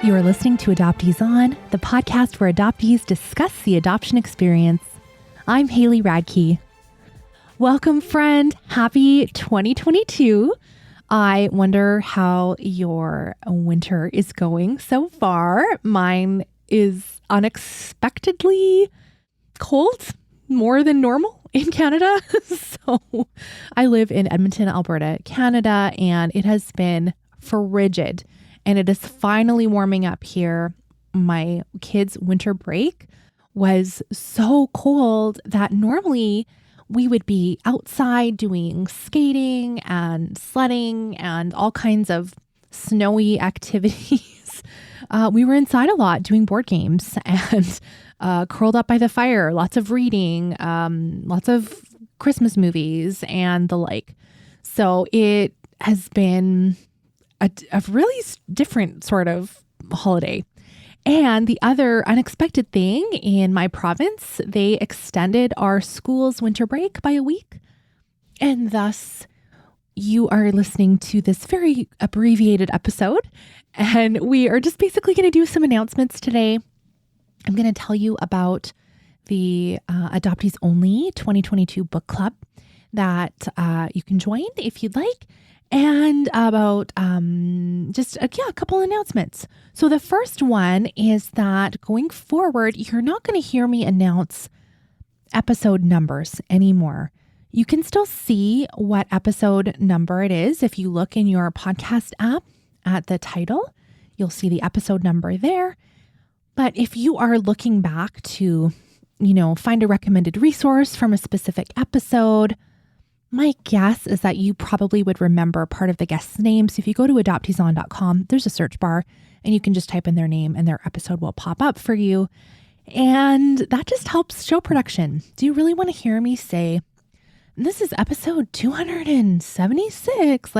You are listening to Adoptees On, the podcast where adoptees discuss the adoption experience. I'm Haley Radke. Welcome, friend. Happy 2022. I wonder how your winter is going so far. Mine is unexpectedly cold, more than normal in Canada. So I live in Edmonton, Alberta, Canada, and it has been frigid. And it is finally warming up here. My kids' winter break was so cold that normally we would be outside doing skating and sledding and all kinds of snowy activities. We were inside a lot doing board games and curled up by the fire, lots of reading, lots of Christmas movies and the like. So it has been a really different sort of holiday. And the other unexpected thing in my province, they extended our school's winter break by a week. And thus, you are listening to this very abbreviated episode. And we are just basically going to do some announcements today. I'm going to tell you about the Adoptees Only 2022 book club that you can join if you'd like. And about a couple announcements. So the first one is that going forward, you're not going to hear me announce episode numbers anymore. You can still see what episode number it is. If you look in your podcast app at the title, you'll see the episode number there. But if you are looking back to, find a recommended resource from a specific episode, my guess is that you probably would remember part of the guest's name. So if you go to adopteeson.com, there's a search bar and you can just type in their name and their episode will pop up for you. And that just helps show production. Do you really want to hear me say, this is episode 276?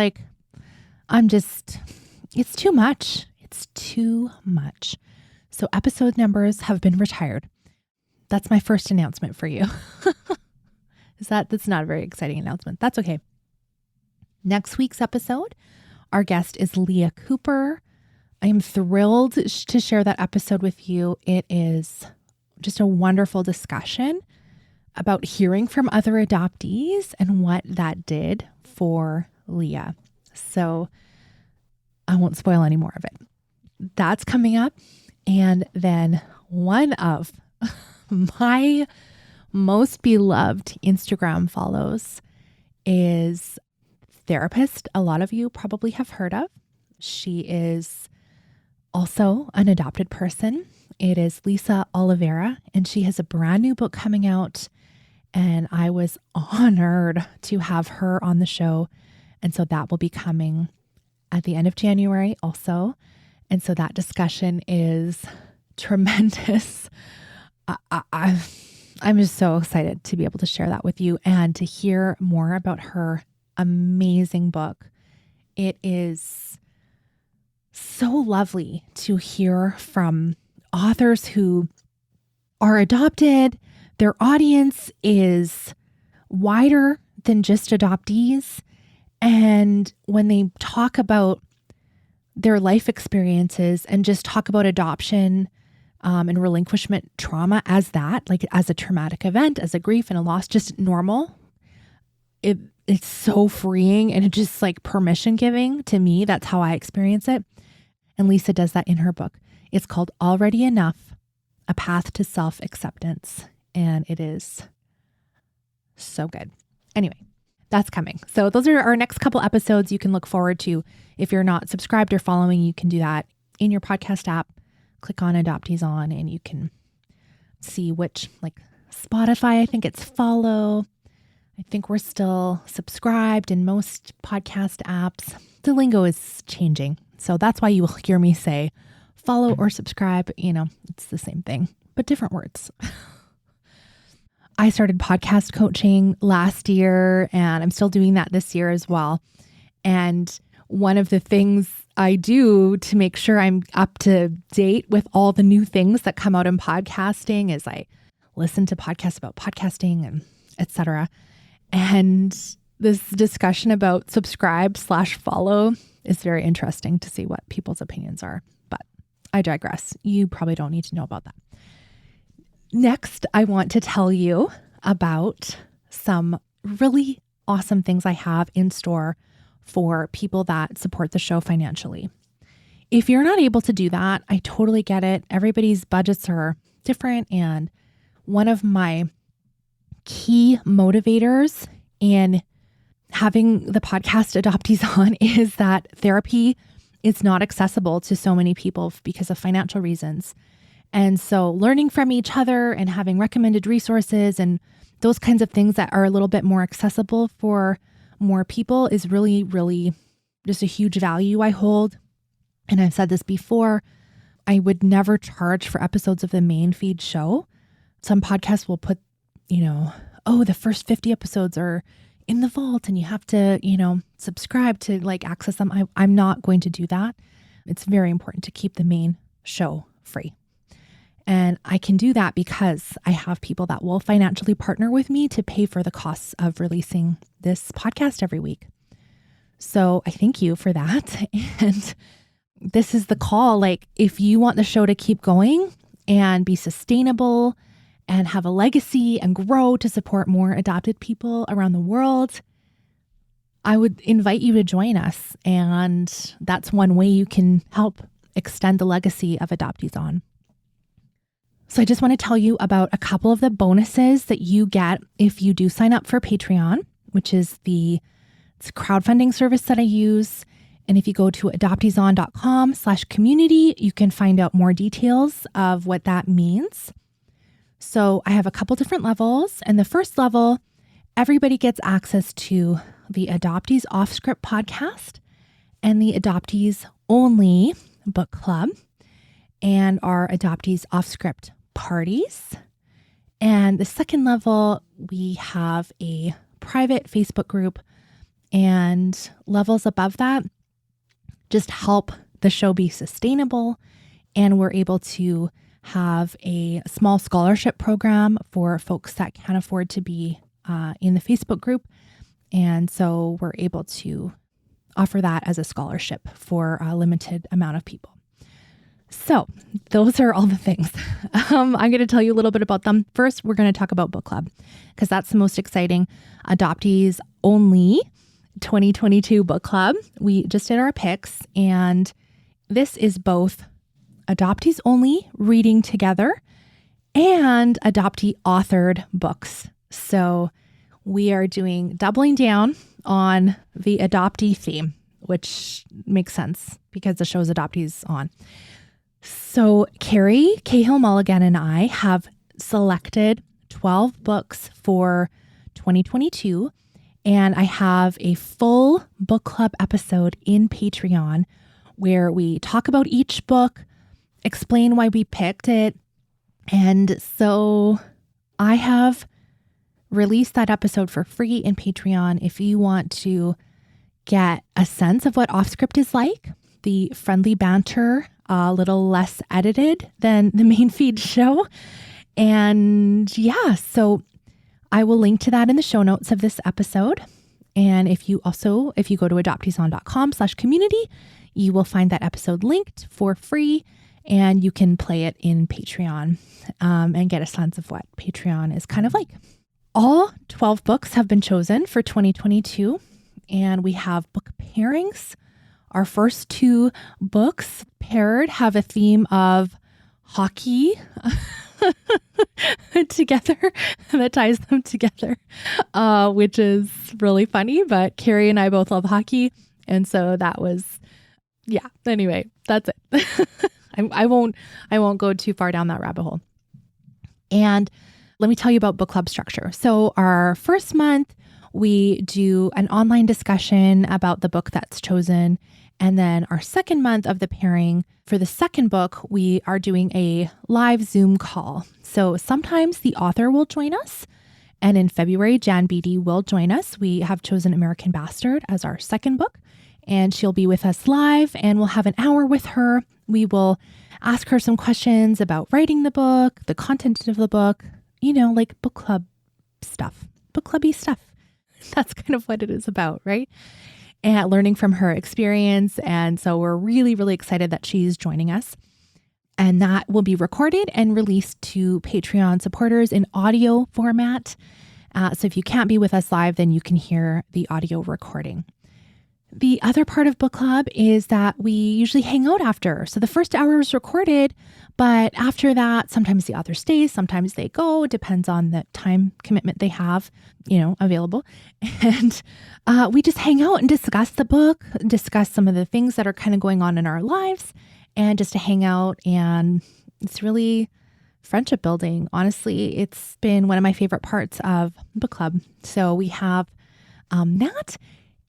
It's too much. It's too much. So episode numbers have been retired. That's my first announcement for you. That's not a very exciting announcement. That's okay. Next week's episode, our guest is Leah Cooper. I am thrilled to share that episode with you. It is just a wonderful discussion about hearing from other adoptees and what that did for Leah. So I won't spoil any more of it. That's coming up. And then one of my most beloved Instagram follows is therapist. A lot of you probably have heard of. She is also an adopted person. It is Lisa Oliveira, and she has a brand new book coming out. And I was honored to have her on the show. And so that will be coming at the end of January also. And so that discussion is tremendous. I'm just so excited to be able to share that with you and to hear more about her amazing book. It is so lovely to hear from authors who are adopted. Their audience is wider than just adoptees. And when they talk about their life experiences and just talk about adoption and relinquishment trauma as a traumatic event, as a grief and a loss, just normal. It's so freeing and it's just like permission giving to me. That's how I experience it. And Lisa does that in her book. It's called Already Enough, A Path to Self-Acceptance. And it is so good. Anyway, that's coming. So those are our next couple episodes you can look forward to. If you're not subscribed or following, you can do that in your podcast app. Click on Adoptees On and you can see which, like Spotify, I think it's follow. I think we're still subscribed in most podcast apps. The lingo is changing. So that's why you will hear me say follow or subscribe. It's the same thing, but different words. I started podcast coaching last year and I'm still doing that this year as well. And one of the things I do to make sure I'm up to date with all the new things that come out in podcasting is I listen to podcasts about podcasting and etc. And this discussion about subscribe/follow is very interesting to see what people's opinions are. But I digress. You probably don't need to know about that. Next, I want to tell you about some really awesome things I have in store for people that support the show financially. If you're not able to do that, I totally get it. Everybody's budgets are different. And one of my key motivators in having the podcast Adoptees On is that therapy is not accessible to so many people because of financial reasons. And so learning from each other and having recommended resources and those kinds of things that are a little bit more accessible for more people is really, really just a huge value I hold. And I've said this before, I would never charge for episodes of the main feed show. Some podcasts will put, the first 50 episodes are in the vault and you have to, subscribe to access them. I'm not going to do that. It's very important to keep the main show free. And I can do that because I have people that will financially partner with me to pay for the costs of releasing this podcast every week. So I thank you for that. And this is the call. If you want the show to keep going and be sustainable and have a legacy and grow to support more adopted people around the world, I would invite you to join us. And that's one way you can help extend the legacy of Adoptees On. So I just want to tell you about a couple of the bonuses that you get if you do sign up for Patreon, which is it's a crowdfunding service that I use. And if you go to adopteeson.com/community, you can find out more details of what that means. So I have a couple different levels. And the first level, everybody gets access to the Adoptees Off Script podcast and the Adoptees Only book club and our Adoptees Off Script parties. And the second level, we have a private Facebook group, and levels above that just help the show be sustainable. And we're able to have a small scholarship program for folks that can't afford to be in the Facebook group. And so we're able to offer that as a scholarship for a limited amount of people. So those are all the things. I'm going to tell you a little bit about them. First, we're going to talk about book club because that's the most exciting. Adoptees Only 2022 book club. We just did our picks, and this is both Adoptees Only reading together and adoptee authored books. So we are doubling down on the adoptee theme, which makes sense because the show's Adoptees On. So Carrie Cahill-Mulligan and I have selected 12 books for 2022, and I have a full book club episode in Patreon where we talk about each book, explain why we picked it. And so I have released that episode for free in Patreon. If you want to get a sense of what Off Script is like, the friendly banter, a little less edited than the main feed show. And yeah, so I will link to that in the show notes of this episode. And if you go to adopteeson.com/community, you will find that episode linked for free, and you can play it in Patreon and get a sense of what Patreon is kind of like. All 12 books have been chosen for 2022, and we have book pairings. Our first two books paired have a theme of hockey together that ties them together, which is really funny. But Carrie and I both love hockey. And so that was, anyway, that's it. I won't go too far down that rabbit hole. And let me tell you about book club structure. So our first month, we do an online discussion about the book that's chosen. And then our second month of the pairing, for the second book, we are doing a live Zoom call. So sometimes the author will join us. And in February, Jan Beatty will join us. We have chosen American Bastard as our second book, and she'll be with us live, and we'll have an hour with her. We will ask her some questions about writing the book, the content of the book, like book club stuff, book clubby stuff. That's kind of what it is about, right? And learning from her experience. And so we're really, really excited that she's joining us. And that will be recorded and released to Patreon supporters in audio format. So if you can't be with us live, then you can hear the audio recording. The other part of book club is that we usually hang out after. So the first hour is recorded, but after that, sometimes the author stays, sometimes they go. It depends on the time commitment they have, available. And we just hang out and discuss the book, discuss some of the things that are kind of going on in our lives, and just to hang out. And it's really friendship building. Honestly, it's been one of my favorite parts of book club. So we have that.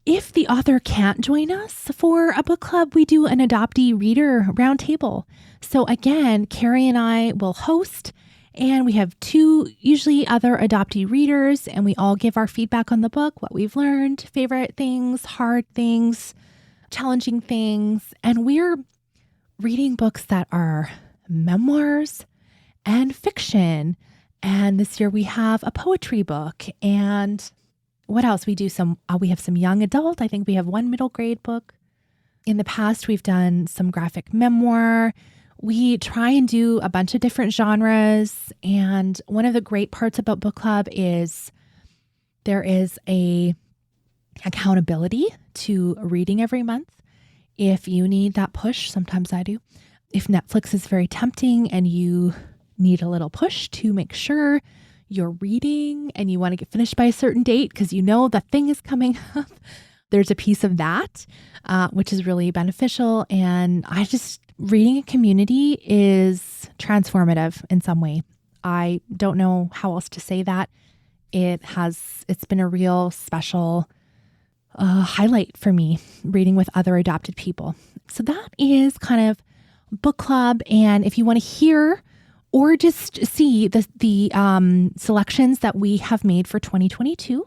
If the author can't join us for a book club, we do an adoptee reader roundtable. So again, Carrie and I will host, and we have two usually other adoptee readers, and we all give our feedback on the book, what we've learned, favorite things, hard things, challenging things. And we're reading books that are memoirs and fiction. And this year we have a poetry book. And what else? We have some young adult. I think we have one middle grade book. In the past, we've done some graphic memoir. We try and do a bunch of different genres. And one of the great parts about book club is there is a accountability to reading every month. If you need that push, sometimes I do. If Netflix is very tempting and you need a little push to make sure you're reading and you want to get finished by a certain date because you know the thing is coming up, there's a piece of that, which is really beneficial. And reading a community is transformative in some way. I don't know how else to say that. It's been a real special highlight for me, reading with other adopted people. So that is kind of book club. And if you want to hear or just see the selections that we have made for 2022,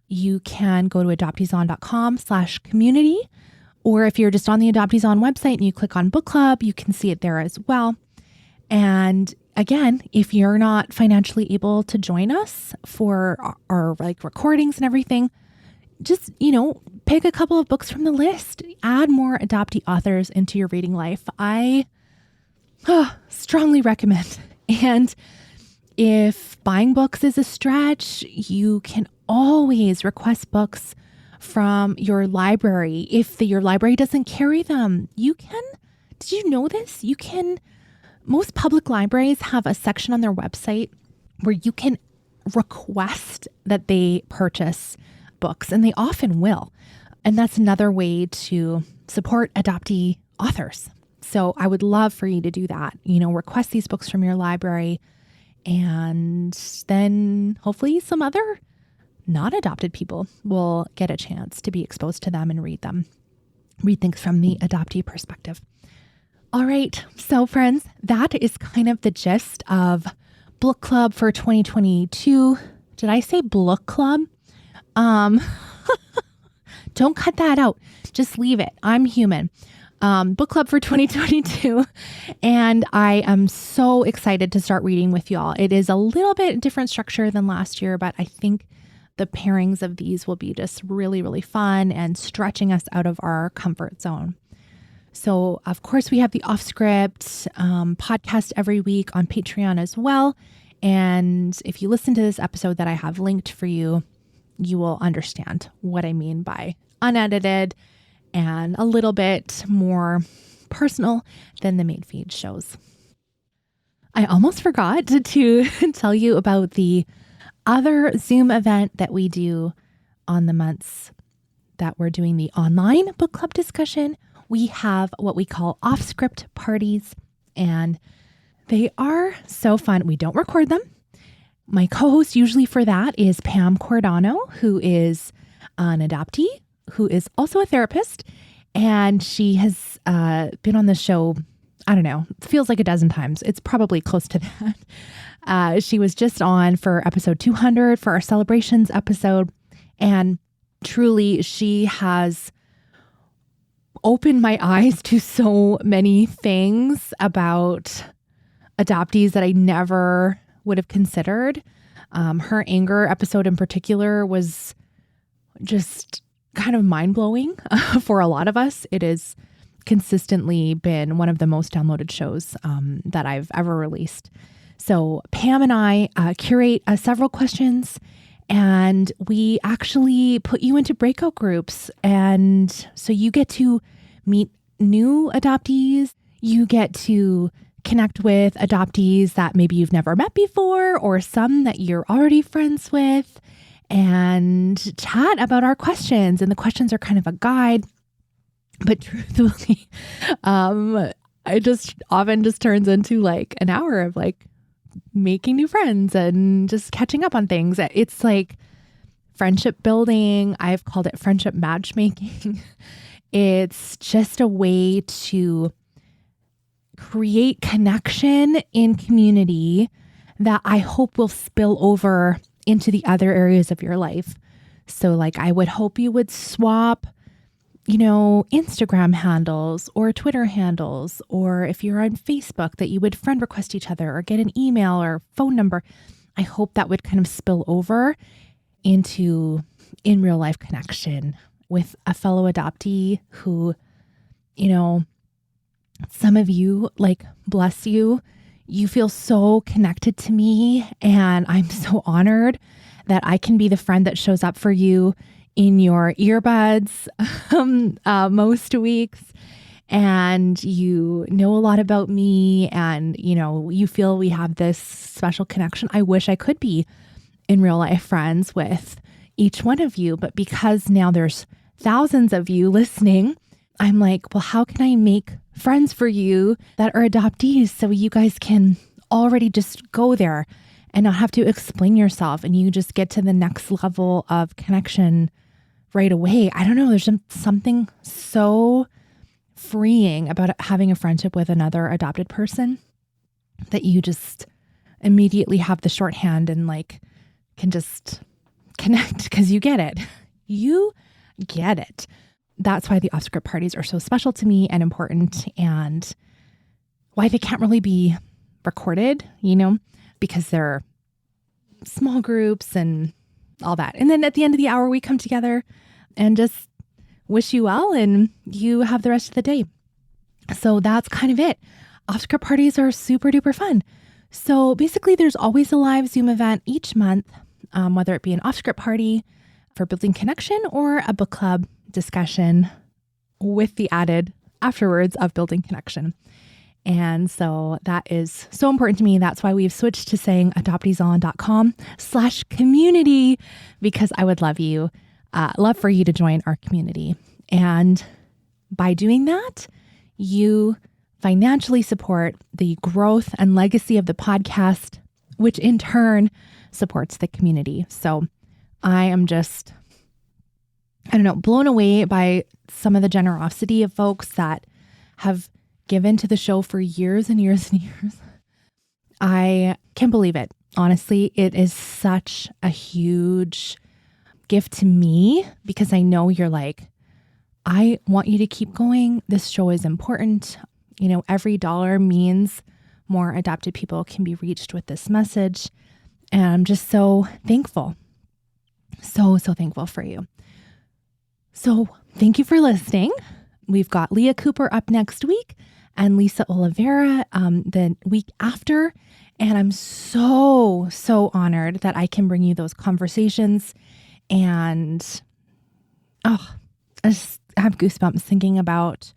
you can go to adopteeson.com/community. Or if you're just on the Adoptees On website and you click on book club, you can see it there as well. And again, if you're not financially able to join us for our recordings and everything, just, pick a couple of books from the list, add more adoptee authors into your reading life. I strongly recommend. And if buying books is a stretch, you can always request books from your library. If your library doesn't carry them, did you know this? Most public libraries have a section on their website where you can request that they purchase books, and they often will. And that's another way to support adoptee authors. So I would love for you to do that. Request these books from your library, and then hopefully some other not adopted people will get a chance to be exposed to them and read them. Read things from the adoptee perspective. All right. So friends, that is kind of the gist of book club for 2022. Did I say book club? Don't cut that out. Just leave it. I'm human. Book club for 2022. And I am so excited to start reading with y'all. It is a little bit different structure than last year, but I think the pairings of these will be just really, really fun and stretching us out of our comfort zone. So of course we have the Off Script podcast every week on Patreon as well. And if you listen to this episode that I have linked for you, you will understand what I mean by unedited and a little bit more personal than the main feed shows. I almost forgot to tell you about the other Zoom event that we do on the months that we're doing the online book club discussion. We have what we call Off Script parties, and they are so fun. We don't record them. My co-host usually for that is Pam Cordano, who is an adoptee, who is also a therapist. And she has been on the show, I don't know, it feels like a dozen times. It's probably close to that. She was just on for episode 200 for our celebrations episode. And truly, she has opened my eyes to so many things about adoptees that I never would have considered. Her anger episode in particular was just kind of mind-blowing for a lot of us. It is consistently been one of the most downloaded shows that I've ever released. So Pam and I curate several questions, and we actually put you into breakout groups. And so you get to meet new adoptees. You get to connect with adoptees that maybe you've never met before, or some that you're already friends with, and chat about our questions. And the questions are kind of a guide. But truthfully, it just often just turns into like an hour of like making new friends and just catching up on things. It's like friendship building. I've called it friendship matchmaking. It's just a way to create connection in community that I hope will spill over into the other areas of your life. So like I would hope you would swap, Instagram handles or Twitter handles, or if you're on Facebook, that you would friend request each other or get an email or phone number. I hope that would kind of spill over into in real life connection with a fellow adoptee who, some of you, like, bless you, you feel so connected to me, and I'm so honored that I can be the friend that shows up for you in your earbuds most weeks, and you know a lot about me, and you feel we have this special connection. I wish I could be in real life friends with each one of you, but because now there's thousands of you listening, I'm like, well, how can I make friends for you that are adoptees so you guys can already just go there and not have to explain yourself, and you just get to the next level of connection right away. I don't know. There's something so freeing about having a friendship with another adopted person that you just immediately have the shorthand and like can just connect because you get it. You get it. That's why the off-script parties are so special to me and important, and why they can't really be recorded, because they're small groups and all that. And then at the end of the hour, we come together and just wish you well, and you have the rest of the day. So that's kind of it. Off-script parties are super duper fun. So basically there's always a live Zoom event each month, whether it be an off-script party for building connection or a book club discussion with the added afterwards of building connection. And so that is so important to me. That's why we've switched to saying adopteeson.com/community, because I would love for you to join our community. And by doing that, you financially support the growth and legacy of the podcast, which in turn supports the community. So I am just, blown away by some of the generosity of folks that have given to the show for years and years and years. I can't believe it. Honestly, it is such a huge gift to me, because I know you're like, I want you to keep going. This show is important. Every dollar means more adopted people can be reached with this message. And I'm just so thankful. So thankful for you. So thank you for listening. We've got Leah Cooper up next week and Lisa Oliveira the week after. And I'm so honored that I can bring you those conversations. And I just have goosebumps thinking about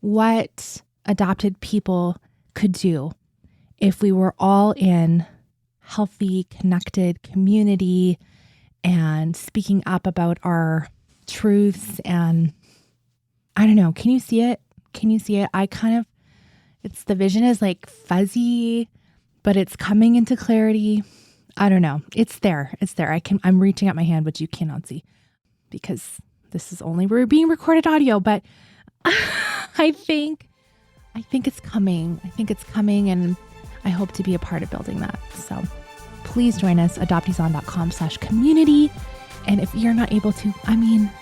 what adopted people could do if we were all in healthy, connected community and speaking up about our truths. And I don't know, can you see it? It's the vision is like fuzzy, but it's coming into clarity. I don't know. It's there. I'm reaching out my hand, which you cannot see because this is we're being recorded audio, but I think it's coming. And I hope to be a part of building that. So please join us, adopteeson.com/community. And if you're not able to,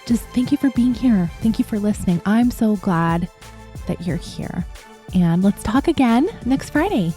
just thank you for being here. Thank you for listening. I'm so glad that you're here. And let's talk again next Friday.